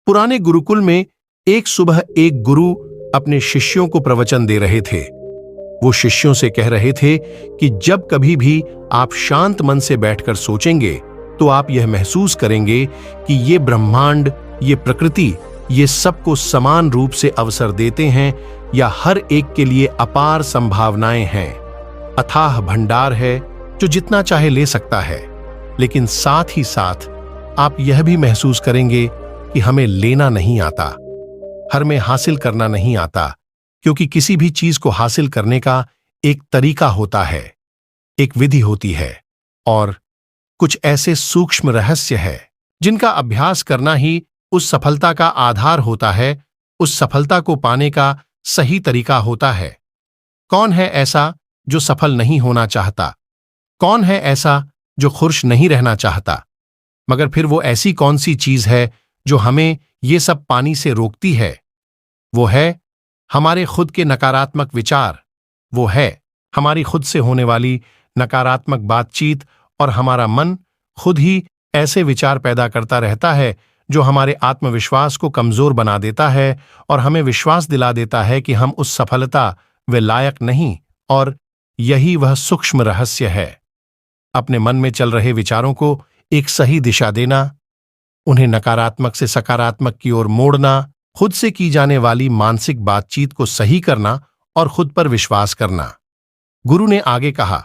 पुराने गुरुकुल में एक सुबह एक गुरु अपने शिष्यों को प्रवचन दे रहे थे। वो शिष्यों से कह रहे थे कि जब कभी भी आप शांत मन से बैठकर सोचेंगे तो आप यह महसूस करेंगे कि ये ब्रह्मांड, ये प्रकृति, ये सबको समान रूप से अवसर देते हैं या हर एक के लिए अपार संभावनाएं हैं। अथाह भंडार है जो जितना चाहे ले सकता है, लेकिन साथ ही साथ आप यह भी महसूस करेंगे कि हमें लेना नहीं आता, हमें हासिल करना नहीं आता, क्योंकि किसी भी चीज को हासिल करने का एक तरीका होता है, एक विधि होती है और कुछ ऐसे सूक्ष्म रहस्य है जिनका अभ्यास करना ही उस सफलता का आधार होता है, उस सफलता को पाने का सही तरीका होता है। कौन है ऐसा जो सफल नहीं होना चाहता? कौन है ऐसा जो खुश नहीं रहना चाहता? मगर फिर वो ऐसी कौन सी चीज है जो हमें ये सब पानी से रोकती है? वो है हमारे खुद के नकारात्मक विचार, वो है हमारी खुद से होने वाली नकारात्मक बातचीत, और हमारा मन खुद ही ऐसे विचार पैदा करता रहता है जो हमारे आत्मविश्वास को कमजोर बना देता है और हमें विश्वास दिला देता है कि हम उस सफलता वे लायक नहीं। और यही वह सूक्ष्म रहस्य है। अपने मन में चल रहे विचारों को एक सही दिशा देना, उन्हें नकारात्मक से सकारात्मक की ओर मोड़ना, खुद से की जाने वाली मानसिक बातचीत को सही करना और खुद पर विश्वास करना। गुरु ने आगे कहा,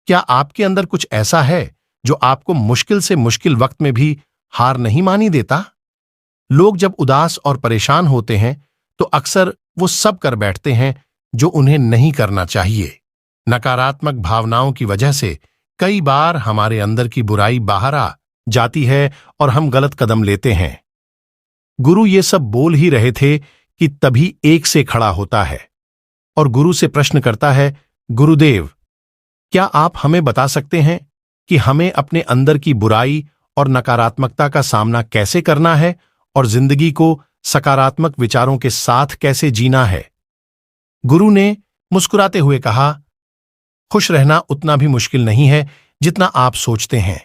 क्या आपके अंदर कुछ ऐसा है जो आपको मुश्किल से मुश्किल वक्त में भी हार नहीं मानी देता? लोग जब उदास और परेशान होते हैं तो अक्सर वो सब कर बैठते हैं जो उन्हें नहीं करना चाहिए। नकारात्मक भावनाओं की वजह से कई बार हमारे अंदर की बुराई बाहर आ जाती है और हम गलत कदम लेते हैं। गुरु ये सब बोल ही रहे थे कि तभी एक से खड़ा होता है और गुरु से प्रश्न करता है, गुरुदेव, क्या आप हमें बता सकते हैं कि हमें अपने अंदर की बुराई और नकारात्मकता का सामना कैसे करना है और जिंदगी को सकारात्मक विचारों के साथ कैसे जीना है? गुरु ने मुस्कुराते हुए कहा, खुश रहना उतना भी मुश्किल नहीं है जितना आप सोचते हैं।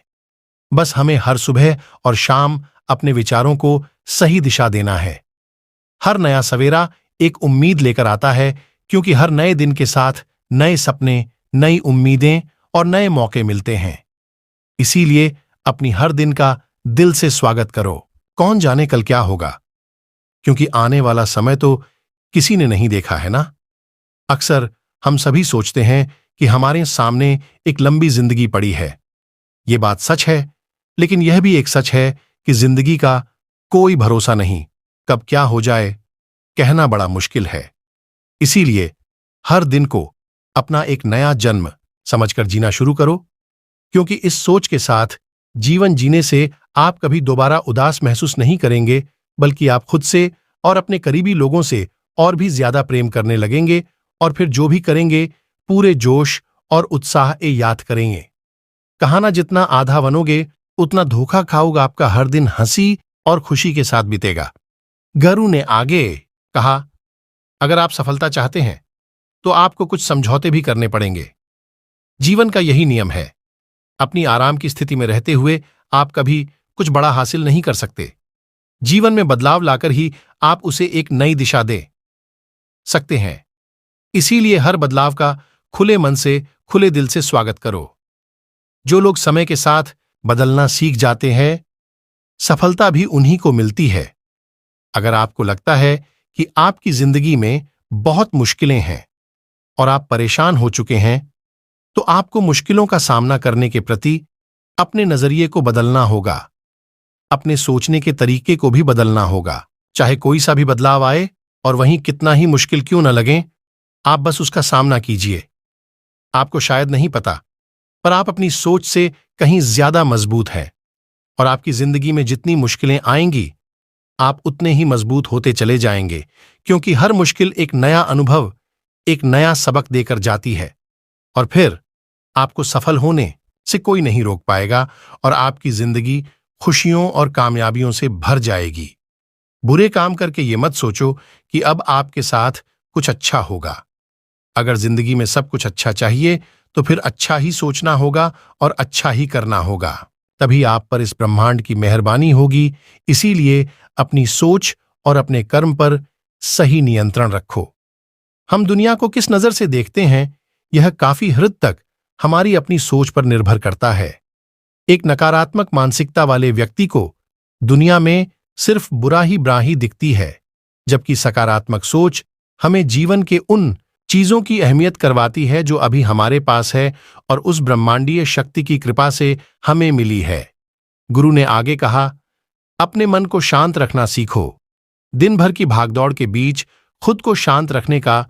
बस हमें हर सुबह और शाम अपने विचारों को सही दिशा देना है। हर नया सवेरा एक उम्मीद लेकर आता है, क्योंकि हर नए दिन के साथ नए सपने, नई उम्मीदें और नए मौके मिलते हैं। इसीलिए अपनी हर दिन का दिल से स्वागत करो। कौन जाने कल क्या होगा, क्योंकि आने वाला समय तो किसी ने नहीं देखा है ना। अक्सर हम सभी सोचते हैं कि हमारे सामने एक लंबी जिंदगी पड़ी है। ये बात सच है, लेकिन यह भी एक सच है कि जिंदगी का कोई भरोसा नहीं, कब क्या हो जाए कहना बड़ा मुश्किल है। इसीलिए हर दिन को अपना एक नया जन्म समझकर जीना शुरू करो, क्योंकि इस सोच के साथ जीवन जीने से आप कभी दोबारा उदास महसूस नहीं करेंगे, बल्कि आप खुद से और अपने करीबी लोगों से और भी ज्यादा प्रेम करने लगेंगे और फिर जो भी करेंगे पूरे जोश और उत्साह ए याद करेंगे। कहाना जितना आधा बनोगे उतना धोखा खाओगे, आपका हर दिन हंसी और खुशी के साथ बीतेगा। गुरु ने आगे कहा, अगर आप सफलता चाहते हैं तो आपको कुछ समझौते भी करने पड़ेंगे। जीवन का यही नियम है। अपनी आराम की स्थिति में रहते हुए आप कभी कुछ बड़ा हासिल नहीं कर सकते। जीवन में बदलाव लाकर ही आप उसे एक नई दिशा दे सकते हैं। इसीलिए हर बदलाव का खुले मन से, खुले दिल से स्वागत करो। जो लोग समय के साथ बदलना सीख जाते हैं, सफलता भी उन्हीं को मिलती है। अगर आपको लगता है कि आपकी जिंदगी में बहुत मुश्किलें हैं और आप परेशान हो चुके हैं, तो आपको मुश्किलों का सामना करने के प्रति अपने नजरिए को बदलना होगा, अपने सोचने के तरीके को भी बदलना होगा। चाहे कोई सा भी बदलाव आए और वहीं कितना ही मुश्किल क्यों न लगे, आप बस उसका सामना कीजिए। आपको शायद नहीं पता, पर आप अपनी सोच से कहीं ज्यादा मजबूत हैं और आपकी जिंदगी में जितनी मुश्किलें आएंगी, आप उतने ही मजबूत होते चले जाएंगे, क्योंकि हर मुश्किल एक नया अनुभव, एक नया सबक देकर जाती है और फिर आपको सफल होने से कोई नहीं रोक पाएगा और आपकी जिंदगी खुशियों और कामयाबियों से भर जाएगी। बुरे काम करके ये मत सोचो कि अब आपके साथ कुछ अच्छा होगा। अगर जिंदगी में सब कुछ अच्छा चाहिए तो फिर अच्छा ही सोचना होगा और अच्छा ही करना होगा, तभी आप पर इस ब्रह्मांड की मेहरबानी होगी। इसीलिए अपनी सोच और अपने कर्म पर सही नियंत्रण रखो। हम दुनिया को किस नजर से देखते हैं, यह काफी हद तक हमारी अपनी सोच पर निर्भर करता है। एक नकारात्मक मानसिकता वाले व्यक्ति को दुनिया में सिर्फ बुरा ही दिखती है, जबकि सकारात्मक सोच हमें जीवन के उन चीजों की अहमियत करवाती है जो अभी हमारे पास है और उस ब्रह्मांडीय शक्ति की कृपा से हमें मिली है। गुरु ने आगे कहा, अपने मन को शांत रखना सीखो। दिन भर की भागदौड़ के बीच खुद को शांत रखने का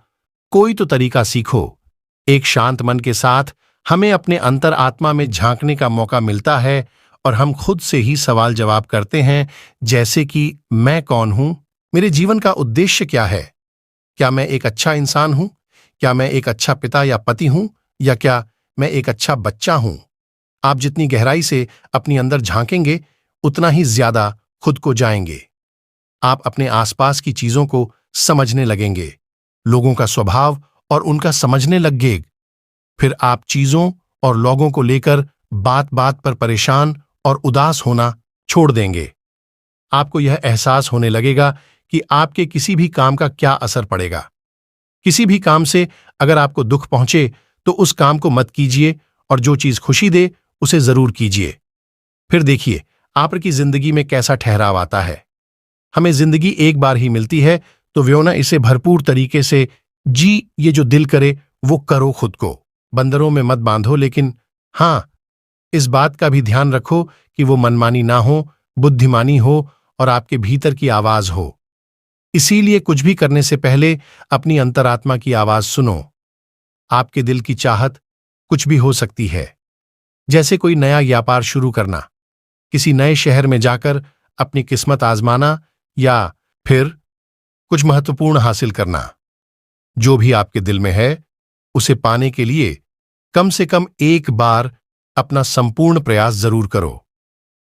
कोई तो तरीका सीखो। एक शांत मन के साथ हमें अपने अंतर आत्मा में झांकने का मौका मिलता है और हम खुद से ही सवाल जवाब करते हैं, जैसे कि मैं कौन हूं, मेरे जीवन का उद्देश्य क्या है, क्या मैं एक अच्छा इंसान हूं, क्या मैं एक अच्छा पिता या पति हूं, या क्या मैं एक अच्छा बच्चा हूं। आप जितनी गहराई से अपनी अंदर झांकेंगे उतना ही ज्यादा खुद को जाएंगे। आप अपने आसपास की चीजों को समझने लगेंगे, लोगों का स्वभाव और उनका समझने लगेंगे। फिर आप चीजों और लोगों को लेकर बात बात पर परेशान और उदास होना छोड़ देंगे। आपको यह एहसास होने लगेगा कि आपके किसी भी काम का क्या असर पड़ेगा। किसी भी काम से अगर आपको दुख पहुंचे तो उस काम को मत कीजिए और जो चीज खुशी दे उसे जरूर कीजिए। फिर देखिए आपकी जिंदगी में कैसा ठहराव आता है। हमें जिंदगी एक बार ही मिलती है, तो व्योना इसे भरपूर तरीके से जी, ये जो दिल करे वो करो। खुद को बंदरों में मत बांधो, लेकिन हाँ, इस बात का भी ध्यान रखो कि वो मनमानी ना हो, बुद्धिमानी हो और आपके भीतर की आवाज हो। इसीलिए कुछ भी करने से पहले अपनी अंतरात्मा की आवाज सुनो। आपके दिल की चाहत कुछ भी हो सकती है, जैसे कोई नया व्यापार शुरू करना, किसी नए शहर में जाकर अपनी किस्मत आजमाना, या फिर कुछ महत्वपूर्ण हासिल करना। जो भी आपके दिल में है उसे पाने के लिए कम से कम एक बार अपना संपूर्ण प्रयास जरूर करो।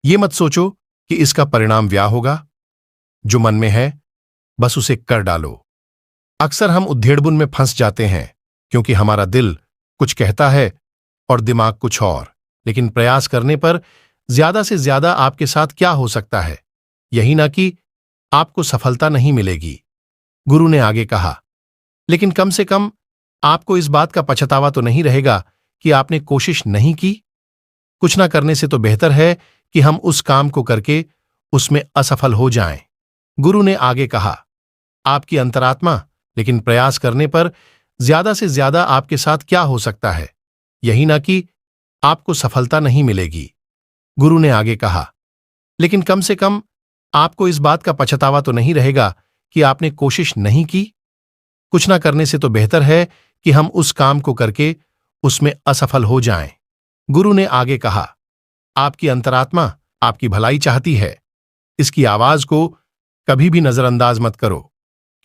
ये मत सोचो कि इसका परिणाम क्या होगा। जो मन में है बस उसे कर डालो। अक्सर हम उधेड़बुन में फंस जाते हैं क्योंकि हमारा दिल कुछ कहता है और दिमाग कुछ और। लेकिन प्रयास करने पर ज्यादा से ज्यादा आपके साथ क्या हो सकता है, यही ना कि आपको सफलता नहीं मिलेगी। गुरु ने आगे कहा, लेकिन कम से कम आपको इस बात का पछतावा तो नहीं रहेगा कि आपने कोशिश नहीं की। कुछ ना करने से तो बेहतर है कि हम उस काम को करके उसमें असफल हो जाएं। गुरु ने आगे कहा, आपकी अंतरात्मा, लेकिन प्रयास करने पर ज्यादा से ज्यादा आपके साथ क्या हो सकता है, यही ना कि आपको सफलता नहीं मिलेगी। गुरु ने आगे कहा, लेकिन कम से कम आपको इस बात का पछतावा तो नहीं रहेगा कि आपने कोशिश नहीं की। कुछ ना करने से तो बेहतर है कि हम उस काम को करके उसमें असफल हो जाएं। गुरु ने आगे कहा, आपकी अंतरात्मा आपकी भलाई चाहती है। इसकी आवाज को कभी भी नजरअंदाज मत करो,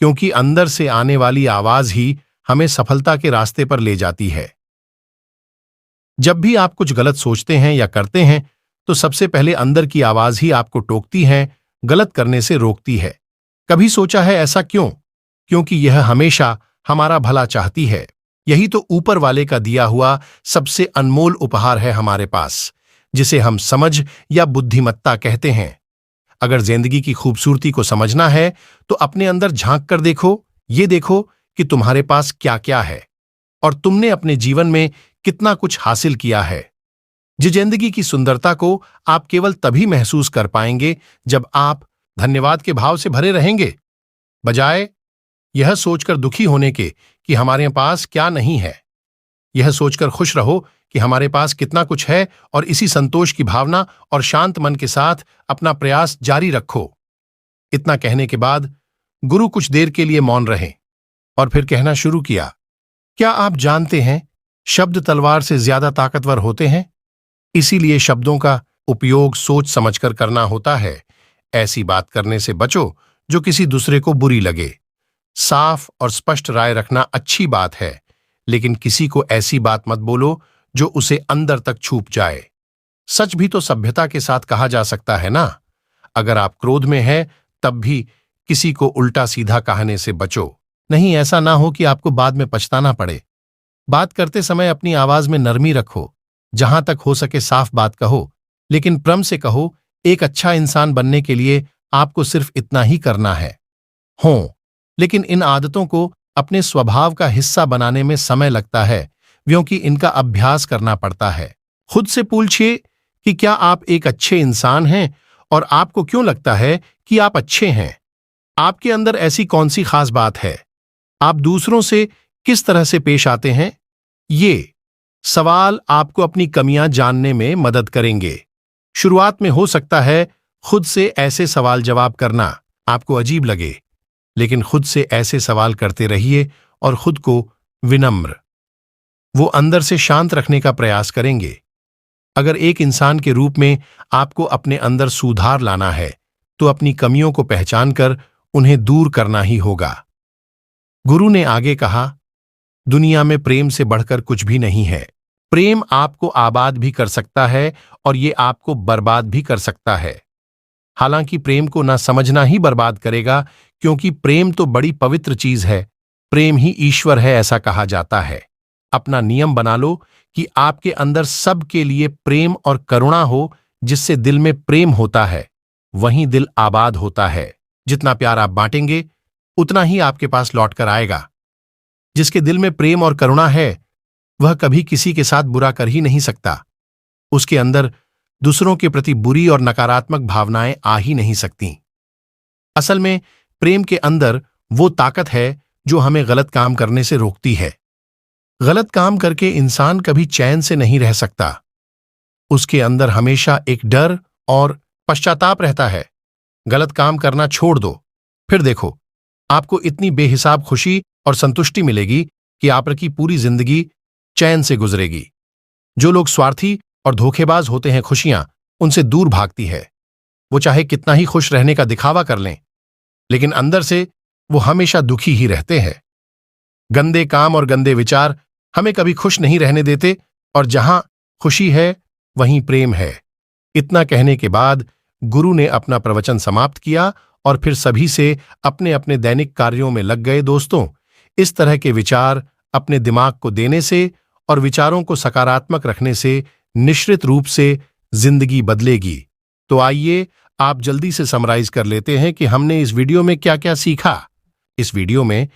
क्योंकि अंदर से आने वाली आवाज ही हमें सफलता के रास्ते पर ले जाती है। जब भी आप कुछ गलत सोचते हैं या करते हैं तो सबसे पहले अंदर की आवाज ही आपको टोकती है, गलत करने से रोकती है। कभी सोचा है ऐसा क्यों? क्योंकि यह हमेशा हमारा भला चाहती है। यही तो ऊपर वाले का दिया हुआ सबसे अनमोल उपहार है हमारे पास, जिसे हम समझ या बुद्धिमत्ता कहते हैं। अगर जिंदगी की खूबसूरती को समझना है तो अपने अंदर झांक कर देखो। ये देखो कि तुम्हारे पास क्या क्या है और तुमने अपने जीवन में कितना कुछ हासिल किया है। जिंदगी की सुंदरता को आप केवल तभी महसूस कर पाएंगे जब आप धन्यवाद के भाव से भरे रहेंगे, बजाय यह सोचकर दुखी होने के कि हमारे पास क्या नहीं है। यह सोचकर खुश रहो कि हमारे पास कितना कुछ है और इसी संतोष की भावना और शांत मन के साथ अपना प्रयास जारी रखो। इतना कहने के बाद गुरु कुछ देर के लिए मौन रहे और फिर कहना शुरू किया, क्या आप जानते हैं, शब्द तलवार से ज्यादा ताकतवर होते हैं। इसीलिए शब्दों का उपयोग सोच समझकर करना होता है। ऐसी बात करने से बचो जो किसी दूसरे को बुरी लगे। साफ और स्पष्ट राय रखना अच्छी बात है, लेकिन किसी को ऐसी बात मत बोलो जो उसे अंदर तक छूप जाए। सच भी तो सभ्यता के साथ कहा जा सकता है ना। अगर आप क्रोध में हैं तब भी किसी को उल्टा सीधा कहने से बचो। नहीं, ऐसा ना हो कि आपको बाद में पछताना पड़े। बात करते समय अपनी आवाज में नरमी रखो। जहां तक हो सके साफ बात कहो, लेकिन प्रेम से कहो। एक अच्छा इंसान बनने के लिए आपको सिर्फ इतना ही करना है। हों, लेकिन इन आदतों को अपने स्वभाव का हिस्सा बनाने में समय लगता है, क्योंकि इनका अभ्यास करना पड़ता है। खुद से पूछिए कि क्या आप एक अच्छे इंसान हैं और आपको क्यों लगता है कि आप अच्छे हैं। आपके अंदर ऐसी कौन सी खास बात है? आप दूसरों से किस तरह से पेश आते हैं? ये सवाल आपको अपनी कमियां जानने में मदद करेंगे। शुरुआत में हो सकता है खुद से ऐसे सवाल जवाब करना आपको अजीब लगे, लेकिन खुद से ऐसे सवाल करते रहिए और खुद को विनम्र, वो अंदर से शांत रखने का प्रयास करेंगे। अगर एक इंसान के रूप में आपको अपने अंदर सुधार लाना है, तो अपनी कमियों को पहचान कर उन्हें दूर करना ही होगा। गुरु ने आगे कहा, दुनिया में प्रेम से बढ़कर कुछ भी नहीं है। प्रेम आपको आबाद भी कर सकता है और ये आपको बर्बाद भी कर सकता है। हालांकि प्रेम को ना समझना ही बर्बाद करेगा, क्योंकि प्रेम तो बड़ी पवित्र चीज है। प्रेम ही ईश्वर है, ऐसा कहा जाता है। अपना नियम बना लो कि आपके अंदर सबके लिए प्रेम और करुणा हो। जिससे दिल में प्रेम होता है, वहीं दिल आबाद होता है। जितना प्यार आप बांटेंगे, उतना ही आपके पास लौट कर आएगा। जिसके दिल में प्रेम और करुणा है, वह कभी किसी के साथ बुरा कर ही नहीं सकता। उसके अंदर दूसरों के प्रति बुरी और नकारात्मक भावनाएं आ ही नहीं सकती। असल में प्रेम के अंदर वो ताकत है जो हमें गलत काम करने से रोकती है। गलत काम करके इंसान कभी चैन से नहीं रह सकता। उसके अंदर हमेशा एक डर और पश्चाताप रहता है। गलत काम करना छोड़ दो, फिर देखो आपको इतनी बेहिसाब खुशी और संतुष्टि मिलेगी कि आपकी पूरी जिंदगी चैन से गुजरेगी। जो लोग स्वार्थी और धोखेबाज होते हैं, खुशियां उनसे दूर भागती है। वो चाहे कितना ही खुश रहने का दिखावा कर लें, लेकिन अंदर से वो हमेशा दुखी ही रहते हैं। गंदे काम और गंदे विचार हमें कभी खुश नहीं रहने देते, और जहां खुशी है वहीं प्रेम है। इतना कहने के बाद गुरु ने अपना प्रवचन समाप्त किया और फिर सभी से अपने अपने दैनिक कार्यों में लग गए। दोस्तों, इस तरह के विचार अपने दिमाग को देने से और विचारों को सकारात्मक रखने से निश्चित रूप से जिंदगी बदलेगी। तो आइए आप जल्दी से समराइज कर लेते हैं कि हमने इस वीडियो में क्या क्या सीखा। इस वीडियो में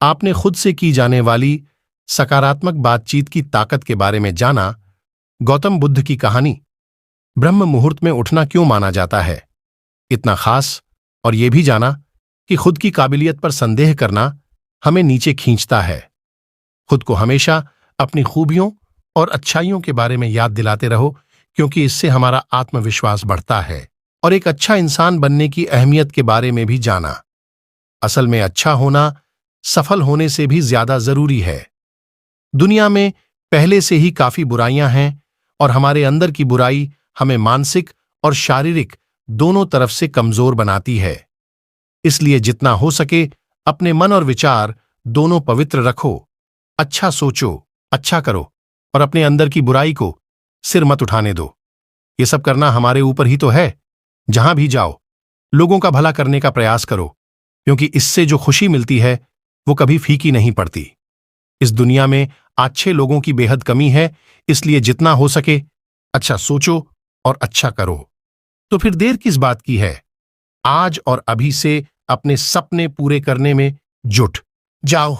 आपने खुद से की जाने वाली सकारात्मक बातचीत की ताकत के बारे में जाना, गौतम बुद्ध की कहानी, ब्रह्म मुहूर्त में उठना क्यों माना जाता है इतना खास, और यह भी जाना कि खुद की काबिलियत पर संदेह करना हमें नीचे खींचता है। खुद को हमेशा अपनी खूबियों और अच्छाइयों के बारे में याद दिलाते रहो, क्योंकि इससे हमारा आत्मविश्वास बढ़ता है। और एक अच्छा इंसान बनने की अहमियत के बारे में भी जाना। असल में अच्छा होना सफल होने से भी ज्यादा जरूरी है। दुनिया में पहले से ही काफी बुराइयां हैं, और हमारे अंदर की बुराई हमें मानसिक और शारीरिक दोनों तरफ से कमजोर बनाती है। इसलिए जितना हो सके अपने मन और विचार दोनों पवित्र रखो। अच्छा सोचो, अच्छा करो, और अपने अंदर की बुराई को सिर मत उठाने दो। ये सब करना हमारे ऊपर ही तो है। जहां भी जाओ, लोगों का भला करने का प्रयास करो, क्योंकि इससे जो खुशी मिलती है वो कभी फीकी नहीं पड़ती। इस दुनिया में अच्छे लोगों की बेहद कमी है, इसलिए जितना हो सके अच्छा सोचो और अच्छा करो। तो फिर देर किस बात की है? आज और अभी से अपने सपने पूरे करने में जुट जाओ।